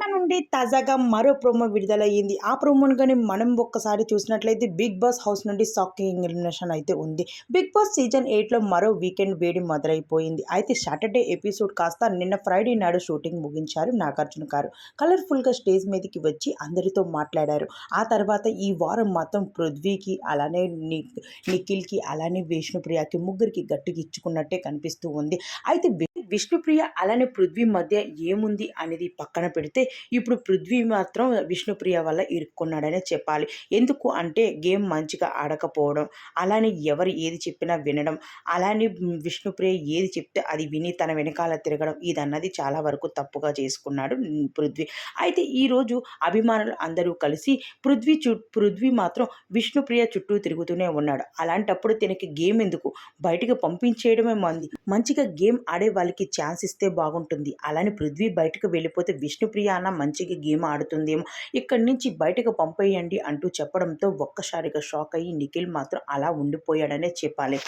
నుండి తాజాగా మరో ప్రోమో విడుదలయ్యింది. ఆ ప్రోమోను గాని మనం ఒక్కసారి చూసినట్లయితే 'బిగ్ బాస్' హౌస్ నుండి షాకింగ్ ఇన్ఫర్మేషన్ అయితే ఉంది. 'బిగ్ బాస్' సీజన్ 8లో మరో వీకెండ్ వేడి మొదలైపోయింది. అయితే సాటర్డే ఎపిసోడ్ కాస్త నిన్న ఫ్రైడే నాడు షూటింగ్ ముగించారు నాగార్జున గారు. కలర్‌ఫుల్‌గా స్టేజ్ మీదకి వచ్చి అందరితో మాట్లాడారు. ఆ తర్వాత ఈ వారం మాత్రం పృథ్వీకి, అలానే నిఖిల్‌కి, అలానే విష్ణుప్రియకి ముగ్గురికి గట్టిగా ఇచ్చుకున్నట్టే కనిపిస్తూ ఉంది. అయితే విష్ణుప్రియ అలానే పృథ్వీ మధ్య ఏముంది అనేది పక్కన పెడితే ఇప్పుడు పృథ్వీ మాత్రం విష్ణుప్రియ వల్ల ఇరుక్కున్నాడనే చెప్పాలి. ఎందుకు అంటే గేమ్ మంచిగా ఆడకపోవడం, అలానే ఎవరు ఏది చెప్పినా వినడం, అలానే విష్ణుప్రియ ఏది చెప్తే అది విని తన వెనకాల తిరగడం ఇదన్నది చాలా వరకు తప్పుగా చేసుకున్నాడు పృథ్వీ. అయితే ఈరోజు అభిమానులు అందరూ కలిసి పృథ్వీ మాత్రం విష్ణుప్రియ చుట్టూ తిరుగుతూనే ఉన్నాడు. అలాంటప్పుడు తనకి గేమ్ ఎందుకు, బయటికి పంపించేయడమే మంచిగా గేమ్ ఆడే వాళ్ళకి ఛాన్స్ ఇస్తే బాగుంటుంది. అలానే పృథ్వీ బయటకు వెళ్ళిపోతే విష్ణుప్రియ అన్న మంచిగా గేమ్ ఆడుతుందేమో, ఇక్కడి నుంచి బయటకు పంపేయండి అంటూ చెప్పడంతో ఒక్కసారిగా షాక్ అయ్యి నిఖిల్ మాత్రం అలా ఉండిపోయాడనే చెప్పాలి.